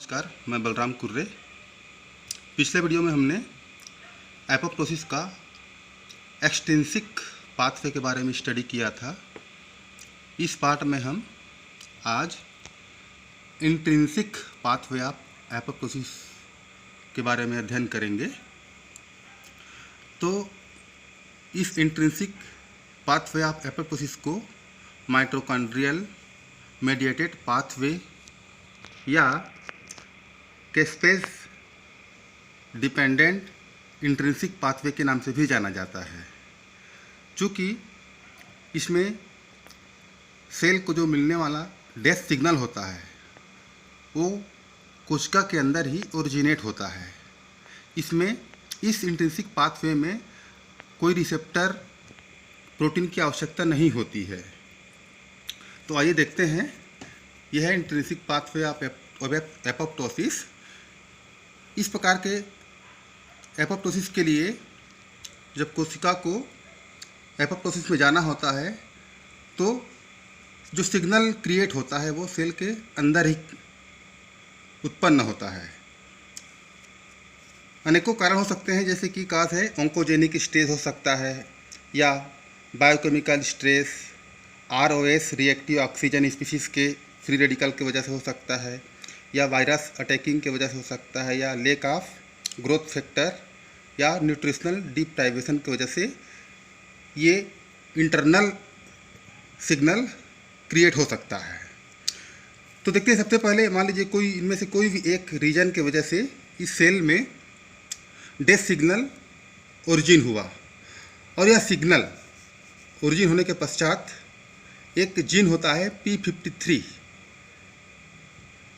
नमस्कार, मैं बलराम कुर्रे। पिछले वीडियो में हमने एपोप्टोसिस का एक्सट्रिंसिक पाथवे के बारे में स्टडी किया था। इस पार्ट में हम आज इंट्रिंसिक पाथवे ऑफ एपोप्टोसिस के बारे में अध्ययन करेंगे। तो इस इंट्रिंसिक पाथवे ऑफ एपोप्टोसिस को माइटोकॉन्ड्रियल मेडिएटेड पाथवे या कैस्पेज डिपेंडेंट इंट्रिंसिक पाथवे के नाम से भी जाना जाता है। चूँकि इसमें सेल को जो मिलने वाला डेथ सिग्नल होता है वो कोशिका के अंदर ही ओरिजिनेट होता है। इसमें इस इंट्रिंसिक पाथवे में कोई रिसेप्टर प्रोटीन की आवश्यकता नहीं होती है। तो आइए देखते हैं, यह है इंट्रिंसिक पाथवे ऑफ एपोप्टोसिस। इस प्रकार के एपोप्टोसिस के लिए जब कोशिका को एपोप्टोसिस में जाना होता है तो जो सिग्नल क्रिएट होता है वो सेल के अंदर ही उत्पन्न होता है। अनेकों कारण हो सकते हैं, जैसे कि काज है ऑन्कोजेनिक स्ट्रेस हो सकता है, या biochemical stress, ROS reactive oxygen species के फ्री रेडिकल की वजह से हो सकता है, या वायरस अटैकिंग की वजह से हो सकता है, या लेक ऑफ ग्रोथ फैक्टर या न्यूट्रिशनल डिप्राइवेशन की वजह से ये इंटरनल सिग्नल क्रिएट हो सकता है। तो देखते हैं, सबसे पहले मान लीजिए कोई इनमें से कोई भी एक रीजन की वजह से इस सेल में डेथ सिग्नल ओरिजिन हुआ, और यह सिग्नल ओरिजिन होने के पश्चात एक जीन होता है P53।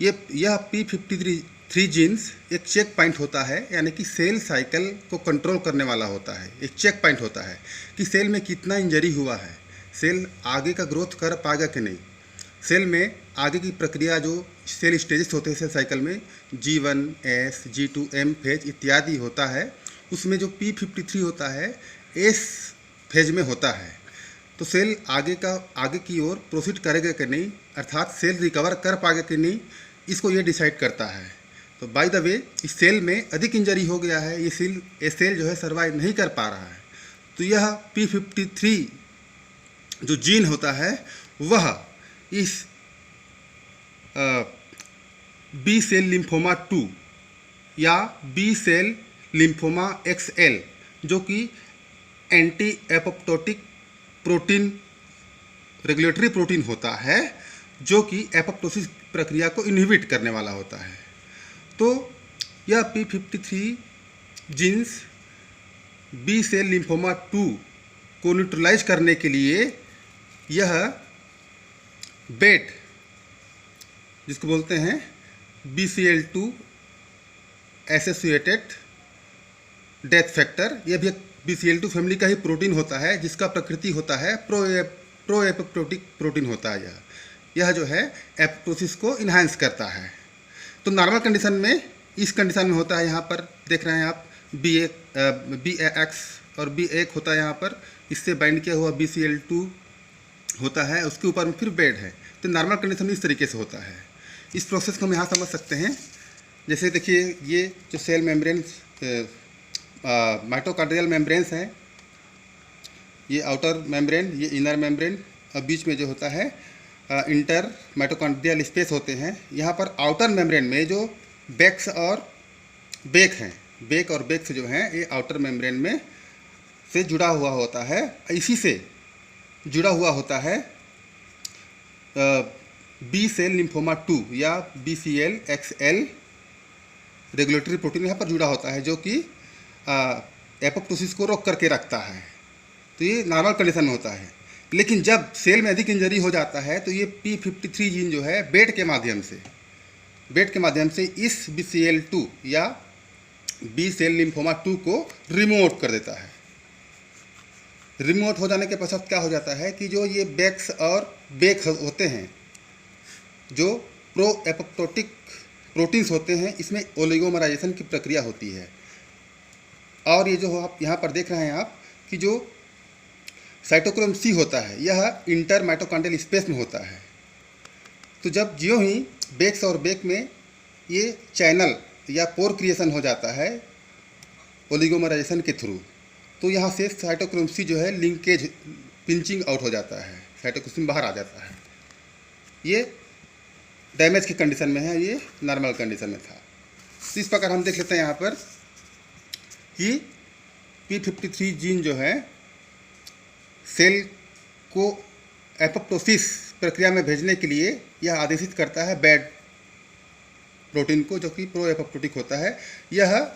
यह P53 जीन्स एक चेक पॉइंट होता है, यानी कि सेल साइकिल को कंट्रोल करने वाला होता है। एक चेक पॉइंट होता है कि सेल में कितना इंजरी हुआ है, सेल आगे का ग्रोथ कर पाएगा कि नहीं, सेल में आगे की प्रक्रिया जो सेल स्टेजेस होते हैं सेल साइकिल में G1, S, G2, M phase इत्यादि होता है, उसमें जो P53 होता है S फेज में होता है। तो सेल आगे की ओर प्रोसीड करेगा कि नहीं, अर्थात सेल रिकवर कर पाएगा कि नहीं, इसको ये डिसाइड करता है। तो बाय द वे इस सेल में अधिक इंजरी हो गया है, ये सेल जो है सर्वाइव नहीं कर पा रहा है, तो यह P53 जो जीन होता है वह इस बी सेल लिम्फोमा 2 या बी सेल लिम्फोमा XL, जो कि anti apoptotic protein regulatory protein होता है, जो कि एपोप्टोसिस प्रक्रिया को इनहिबिट करने वाला होता है। तो यह P53 jeans B cell lymphoma 2 को न्यूट्रलाइज करने के लिए यह बेट, जिसको बोलते हैं BCL2 एसोसिएटेड डेथ फैक्टर, यह भी BCL2 फैमिली का ही प्रोटीन होता है, जिसका प्रकृति होता है प्रो एपोप्टोटिक प्रोटीन होता है। यह जो है एपोप्टोसिस को इन्हांस करता है। तो नॉर्मल कंडीशन में इस कंडीशन में होता है, यहाँ पर देख रहे हैं आप BAX और B1 होता है, यहाँ पर इससे बाइंड किया हुआ BCL2 होता है, उसके ऊपर में फिर बेड है। तो नॉर्मल कंडीशन में इस तरीके से होता है। इस प्रोसेस को हम यहाँ समझ सकते हैं। जैसे देखिए, ये जो सेल मेम्ब्रेन्स माइटोकॉन्ड्रियल मेम्ब्रेन्स हैं, ये आउटर मेम्ब्रेन, ये इनर मेम्ब्रेन, और बीच में जो होता है इंटर माइटोकॉन्ड्रियल स्पेस होते हैं। यहाँ पर आउटर मेम्ब्रेन में जो बेक्स और बेक हैं, बेक और बेक्स जो हैं ये आउटर मेम्ब्रेन में से जुड़ा हुआ होता है। इसी से जुड़ा हुआ होता है बी सेल लिम्फोमा 2 या BCL XL रेगुलेटरी प्रोटीन यहाँ पर जुड़ा होता है, जो कि एपोप्टोसिस को रोक करके रखता है। तो ये नॉर्मल कंडीशन में होता है। लेकिन जब सेल में अधिक इंजरी हो जाता है तो ये P53 जीन जो है बेट के माध्यम से इस BCL2 या बी सेल लिम्फोमा 2 को रिमूव कर देता है। रिमूव हो जाने के पश्चात क्या हो जाता है कि जो ये बेक्स और बेक होते हैं, जो प्रो एपोप्टोटिक प्रोटीन्स होते हैं, इसमें ओलिगोमराइजेशन की प्रक्रिया होती है। और ये जो आप यहाँ पर देख रहे हैं आप कि जो साइटोक्रोम C होता है, यह इंटर माइटोकॉन्ड्रियल स्पेस में होता है। तो जब ज्यों ही बेक्स और बेक में ये चैनल या पोर क्रिएशन हो जाता है ओलिगोमराइजेशन के थ्रू। तो यहाँ से साइटोक्रोम सी जो है लिंकेज पिंचिंग आउट हो जाता है, साइटोक्रोम बाहर आ जाता है। ये डैमेज की कंडीशन में है, ये नॉर्मल कंडीशन में था। तो इस प्रकार हम देख लेते हैं यहाँ पर कि P53 जीन जो है सेल को एपोप्टोसिस प्रक्रिया में भेजने के लिए यह आदेशित करता है बैड प्रोटीन को, जो कि प्रो एपोप्टोटिक होता है। यह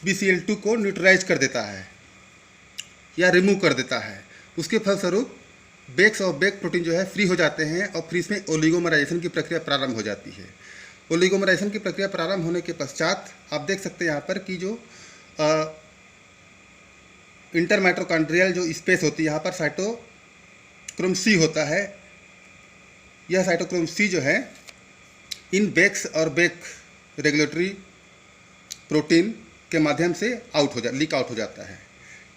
BCL2 को न्यूट्रलाइज कर देता है या रिमूव कर देता है। उसके फलस्वरूप बेक्स और बेक प्रोटीन जो है फ्री हो जाते हैं और फिर इसमें ओलिगोमराइजेशन की प्रक्रिया प्रारंभ हो जाती है। ओलिगोमराइजेशन की प्रक्रिया प्रारंभ होने के पश्चात आप देख सकते हैं यहाँ पर कि जो इंटरमाइटोकॉन्ड्रियल जो स्पेस होती है, यहाँ पर साइटोक्रोम सी होता है। यह साइटोक्रोम सी जो है इन बेक्स और बेक रेगुलेटरी प्रोटीन के माध्यम से लीक आउट हो जाता है।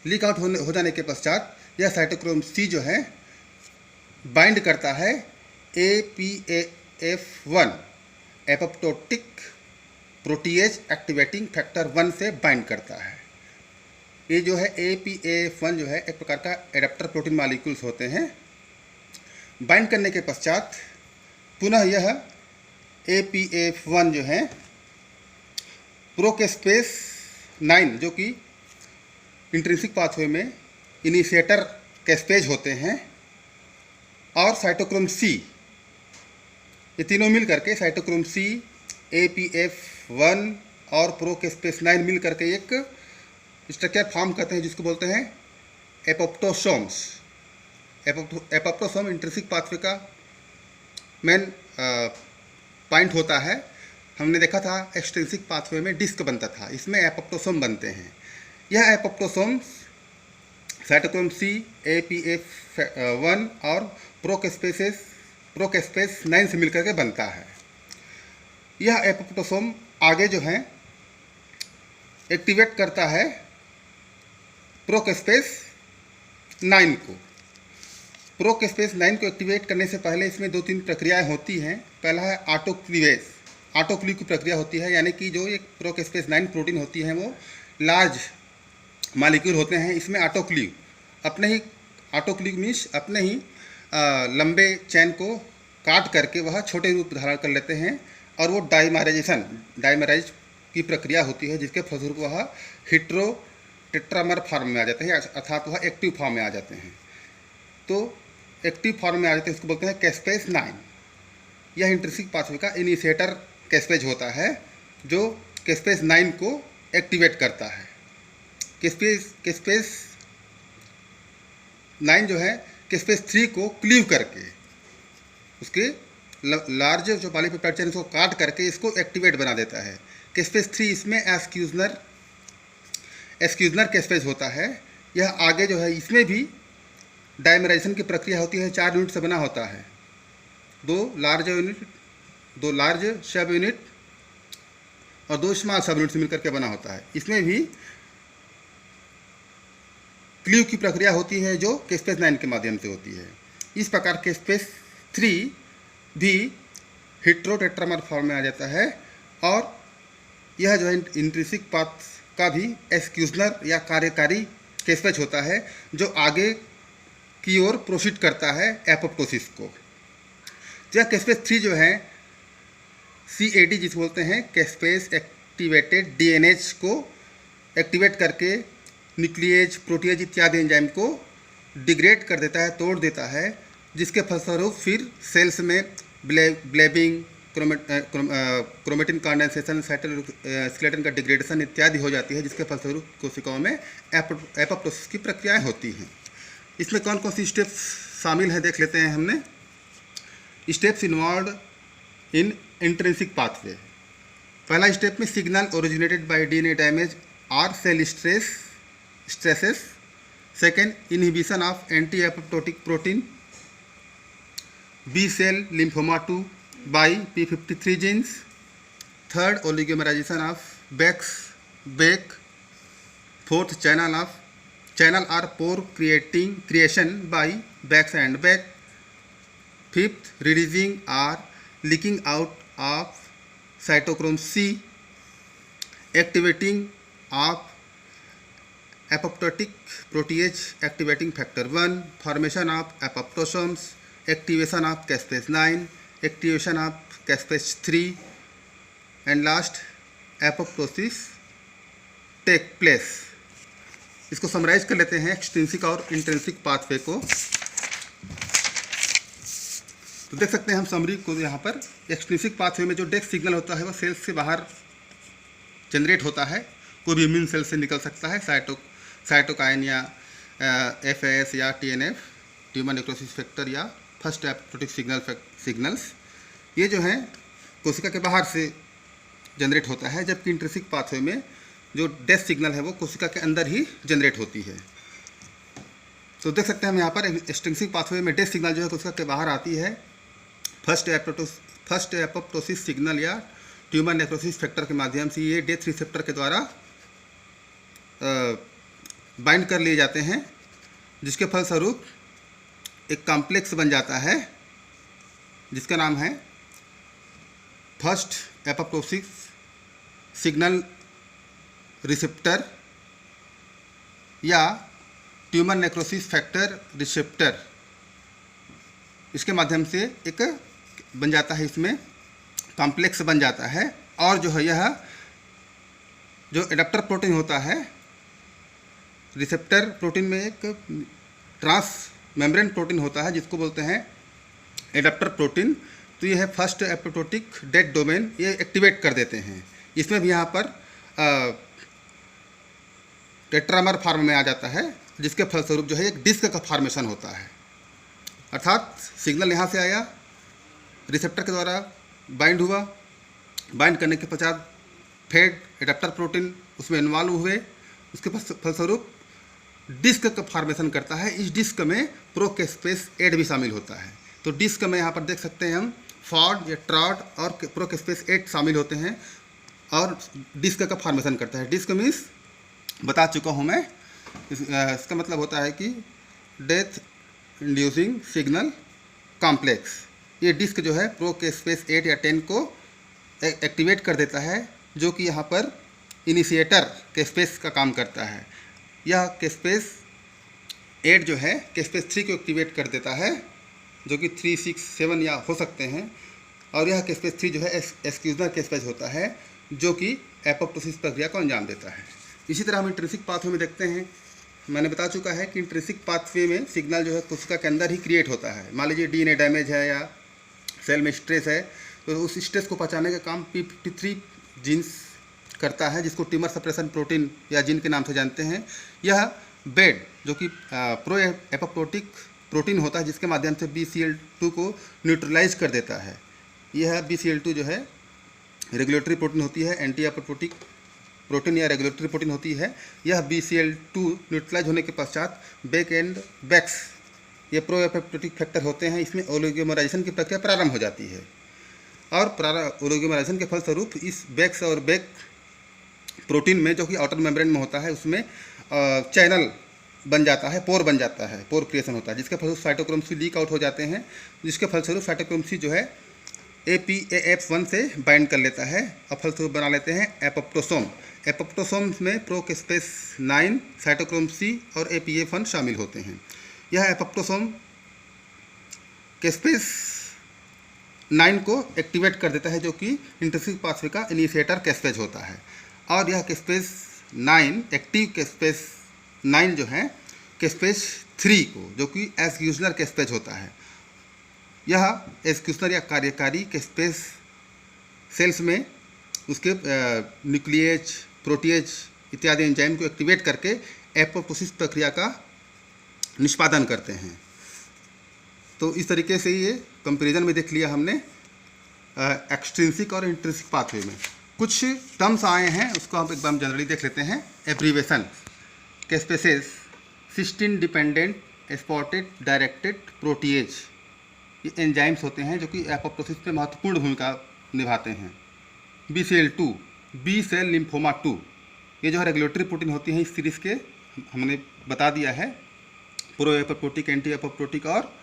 लीक आउट हो जाने के पश्चात यह साइटोक्रोम सी जो है बाइंड करता है APAF1 apoptotic protease activating factor 1 से बाइंड करता है। ये जो है APAF1 जो है एक प्रकार का एडेप्टर प्रोटीन मॉलिक्यूल्स होते हैं। बाइंड करने के पश्चात पुनः यह APAF1 जो है प्रोकेस्पेस 9 जो कि इंट्रिंसिक पाथवे में इनिशिएटर कैस्पेज होते हैं और साइटोक्रोम सी, ये तीनों मिल करके साइटोक्रोम सी, APAF1 और प्रोकेस्पेस 9 मिल करके एक स्ट्रक्चर फॉर्म करते हैं जिसको बोलते हैं एपोप्टोसोम्स। एपोप्टोसोम इंट्रिंसिक पाथवे का मेन पॉइंट होता है। हमने देखा था एक्सट्रिंसिक पाथवे में डिस्क बनता था, इसमें एपोप्टोसोम बनते हैं। यह एपोप्टोसोम्स साइटोक्रोम सी, APAF1 और प्रोकेस्पेस 9 से मिलकर के बनता है। यह एपोप्टोसोम आगे जो है एक्टिवेट करता है प्रोकेस्पेस 9 को। प्रोकेस्पेस 9 को एक्टिवेट करने से पहले इसमें 2-3 प्रक्रियाएं होती हैं। पहला है ऑटोक्लीव की प्रक्रिया होती है, यानी कि जो एक प्रोकेस्पेस 9 प्रोटीन होती है वो लार्ज मॉलिक्यूल होते हैं। इसमें ऑटोक्लीव मीन्स अपने ही लंबे चैन को काट करके वह छोटे रूप धारण कर लेते हैं और वो डाइमराइज की प्रक्रिया होती है, जिसके फलस्वरूप वह टेट्रामर फॉर्म में आ जाते हैं, अर्थात वह एक्टिव फॉर्म में आ जाते हैं। तो एक्टिव फॉर्म में आ जाते हैं, इसको बोलते हैं कैस्पेस 9। यह इंट्रिंसिक पाथवे का इनिशिएटर कैस्पेज होता है जो कैस्पेस 9 को एक्टिवेट करता है। कैस्पेस 9 जो है कैस्पेस 3 को क्लीव करके उसके लार्ज जो पॉलीपेप्टाइड चेन को काट करके इसको एक्टिवेट बना देता है। कैस्पेस 3 इसमें एस्क्यूजनर कैस्पेज होता है। यह आगे जो है इसमें भी डाइमराइजेशन की प्रक्रिया होती है। 4 यूनिट से बना होता है, 2 लार्ज सब यूनिट और 2 स्मॉल सब यूनिट से मिलकर के बना होता है। इसमें भी क्लीव की प्रक्रिया होती है जो कैस्पेस 9 के माध्यम से होती है। इस प्रकार कैस्पेस 3 भी हेट्रोटेट्रामर फॉर्म में आ जाता है और यह जो है इंट्रिंसिक पाथ का भी एक्सक्यूजनर या कार्यकारी कैस्पेज होता है जो आगे की ओर प्रोसीड करता है एपोप्टोसिस को। यह कैस्पेस 3 जो है CAD जिसे बोलते हैं कैस्पेस एक्टिवेटेड डीएनएज को एक्टिवेट करके न्यूक्लिएज, प्रोटीएज इत्यादि एंजाइम को डिग्रेड कर देता है, तोड़ देता है, जिसके फलस्वरूप फिर सेल्स में ब्लेबिंग, क्रोमेटिन कंडेंसेशन, स्केलेटन का डिग्रेडेशन इत्यादि हो जाती है, जिसके फलस्वरूप कोशिकाओं में एपोप्टोसिस की प्रक्रियाएं होती हैं। इसमें कौन कौन सी स्टेप्स शामिल हैं देख लेते हैं हमने। Steps involve in intrinsic pathway. पहला स्टेप में signal originated by DNA damage और cell stresses. Second, inhibition of anti-apoptotic protein B cell lymphoma 2 by P53 genes. Third, oligomerization of BAC. Fourth, channel or pore creation by BACs and BAC. Fifth, releasing or leaking out of cytochrome C, activating of apoptotic protease activating factor 1, formation of apoptosomes, activation of caspase 9, activation of caspase 3 and last apoptosis take place. इसको summarise कर लेते हैं extrinsic और intrinsic pathway को। तो देख सकते हैं हम समरी को यहाँ पर। एक्सट्रिंसिक पाथवे में जो डेक्स सिग्नल होता है वो सेल्स से बाहर जनरेट होता है, कोई भी इम्यून सेल से निकल सकता है, साइटोकाइन या FAS या TNF, ट्यूमर नेक्रोसिस फैक्टर या फर्स्ट एपोप्टोटिक सिग्नल्स, ये जो हैं कोशिका के बाहर से जनरेट होता है। जबकि इंट्रिंसिक पाथवे में जो डेथ सिग्नल है वो कोशिका के अंदर ही जनरेट होती है। तो देख सकते हैं हम यहाँ पर एक्सट्रिंसिक पाथवे में डेथ सिग्नल जो है कोशिका के बाहर आती है। फर्स्ट एपोप्टोसिस सिग्नल या ट्यूमर नेक्रोसिस फैक्टर के माध्यम से ये डेथ रिसेप्टर के द्वारा बाइंड कर लिए जाते हैं, जिसके फलस्वरूप एक कॉम्प्लेक्स बन जाता है जिसका नाम है फर्स्ट एपोप्टोसिस सिग्नल रिसेप्टर या ट्यूमर नेक्रोसिस फैक्टर रिसेप्टर। इसके माध्यम से एक बन जाता है, इसमें कॉम्प्लेक्स बन जाता है। और जो है यह जो एडाप्टर प्रोटीन होता है, रिसेप्टर प्रोटीन में एक ट्रांस मेम्ब्रेन प्रोटीन होता है जिसको बोलते हैं एडाप्टर प्रोटीन। तो यह है फर्स्ट एपोप्टोटिक डेड डोमेन, ये एक्टिवेट कर देते हैं। इसमें भी यहाँ पर टेट्रामर फॉर्म में आ जाता है, जिसके फलस्वरूप जो है एक डिस्क का फॉर्मेशन होता है। अर्थात सिग्नल यहाँ से आया, रिसेप्टर के द्वारा बाइंड हुआ, बाइंड करने के पश्चात फेड एडाप्टर प्रोटीन उसमें इन्वॉल्व हुए, उसके फलस्वरूप डिस्क का फॉर्मेशन करता है। इस डिस्क में प्रोकेस्पेस 8 भी शामिल होता है। तो डिस्क में यहाँ पर देख सकते हैं हम फॉड या ट्रॉड और प्रोकेस्पेस 8 शामिल होते हैं और डिस्क का फॉर्मेशन करता है। डिस्क मीन्स बता चुका हूँ मैं, इसका मतलब होता है कि डेथ इंड्यूसिंग सिग्नल कॉम्प्लेक्स। ये डिस्क जो है प्रोकेस्पेस 8 या 10 को एक्टिवेट कर देता है, जो कि यहाँ पर इनिशिएटर कैस्पेस का काम करता है। यह कैस्पेस 8 जो है कैस्पेस 3 को एक्टिवेट कर देता है, जो कि 3, 6, 7 या हो सकते हैं। और यह कैस्पेस 3 जो है एक्सक्यूजनल कैस्पेस होता है, जो कि एपोप्टोसिस प्रक्रिया को अंजाम देता है। इसी तरह हम इंट्रिंसिक पाथवे में देखते हैं। मैंने बता चुका है कि इंट्रिंसिक पाथवे में सिग्नल जो है कोशिका के अंदर ही क्रिएट होता है। मान लीजिए DNA डैमेज है या सेल में स्ट्रेस है, तो उस स्ट्रेस को पहचानने का काम P53 जीन्स करता है, जिसको ट्यूमर सप्रेशन प्रोटीन या जीन के नाम से जानते हैं। यह बेड जो कि प्रो एपोप्टोटिक प्रोटीन होता है, जिसके माध्यम से BCL2 को न्यूट्रलाइज कर देता है। यह BCL2 जो है रेगुलेटरी प्रोटीन होती है, एंटी एपोप्टोटिक प्रोटीन या रेगुलेटरी प्रोटीन होती है। यह BCL2 न्यूट्रलाइज होने के पश्चात बेक एंड बैक्स ये प्रो एपोप्टोटिक फैक्टर होते हैं, इसमें ओलिगोमराइजेशन की प्रक्रिया प्रारंभ हो जाती है। और ओलिगोमराइजेशन के फलस्वरूप इस बैक्स और बेक प्रोटीन में, जो कि आउटर मेम्ब्रेन में होता है, उसमें चैनल बन जाता है, पोर बन जाता है, पोर क्रिएशन होता है, जिसके फलस्वरूप साइटोक्रोम C लीक आउट हो जाते हैं, जिसके फलस्वरूप साइटोक्रोम C जो है APAF1 से बाइंड कर लेता है और फलस्वरूप बना लेते हैं एपोप्टोसोम। एपोप्टोसोम में प्रोकेस्पेस 9, साइटोक्रोम C और APAF1 शामिल होते हैं। यह एपोप्टोसोम कैस्पेस 9 को एक्टिवेट कर देता है, जो कि इंट्रिंसिक पाथवे का इनिशिएटर कैस्पेज होता है। और यह कैस्पेस 9 एक्टिव कैस्पेस 9 जो है कैस्पेस 3 को, जो कि एक्सक्यूजनल कैस्पेज होता है, यह एक्सक्यूजनल या कार्यकारी कैस्पेस सेल्स में उसके न्यूक्लिएज, प्रोटीएज इत्यादि एंजाइम को एक्टिवेट करके एपोप्टोसिस प्रक्रिया का निष्पादन करते हैं। तो इस तरीके से ये कंपैरिजन में देख लिया हमने एक्सट्रिंसिक और इंट्रिंसिक पाथवे में। कुछ टर्म्स आए हैं, उसको हम एक बार जनरली देख लेते हैं। Abbreviation caspases, cysteine dependent aspartate directed protease, ये एंजाइम्स होते हैं जो कि एपोप्टोसिस में महत्वपूर्ण भूमिका निभाते हैं। BCL2, बी सेल लिम्फोमा 2, ये जो है रेगुलेटरी प्रोटीन होती हैं इस सीरीज़ के, हमने बता दिया है। प्रो एपोप्टोटिक, एंटी एपोप्टोटिक और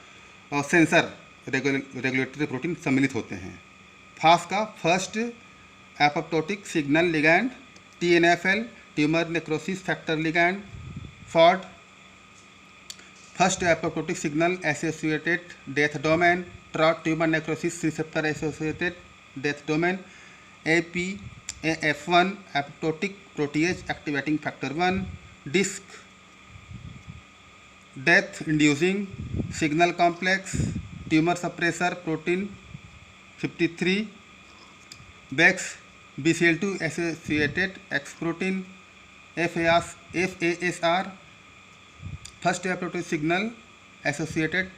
सेंसर रेगुलेटरी प्रोटीन सम्मिलित होते हैं। फास्ट का first apoptotic signal ligand, TNFL tumour necrosis factor ligand, FOD first apoptotic signal associated death domain, TROT tumour necrosis receptor associated death domain, APAF1 apoptotic protease activating factor 1, disc death inducing signal complex, tumour suppressor protein 53, Bax BCL2 associated X protein, FASR first apoptotic signal associated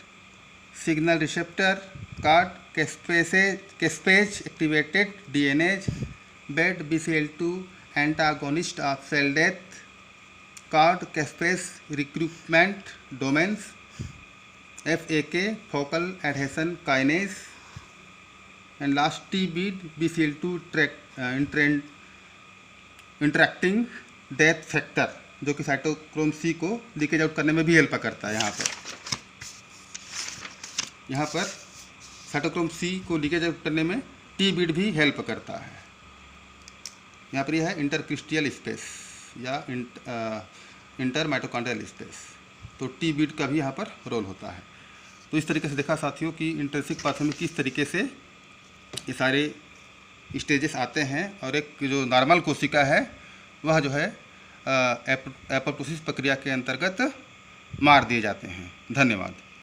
signal receptor, card caspase activated DNase, bad BCL2 antagonist of cell death, card caspase recruitment domains, FAK focal adhesion kinase, and last TBEAD BCL2 interacting death factor, जो कि cytochrome C को leakage out करने में भी help करता है। यहाँ पर साइटोक्रोम C को लीकेज आउट करने में TBEAD भी हेल्प करता है। यहाँ पर यह है इंटरक्रिस्टियल स्पेस या इंटर माइटोकॉन्ड्रियल स्पेस, तो TBEAD का भी यहाँ पर रोल होता है। तो इस तरीके से देखा साथियों कि इंट्रिंसिक पाथवे में किस तरीके से ये सारे स्टेजेस आते हैं, और एक जो नॉर्मल कोशिका है वह जो है एपोप्टोसिस प्रक्रिया के अंतर्गत मार दिए जाते हैं। धन्यवाद।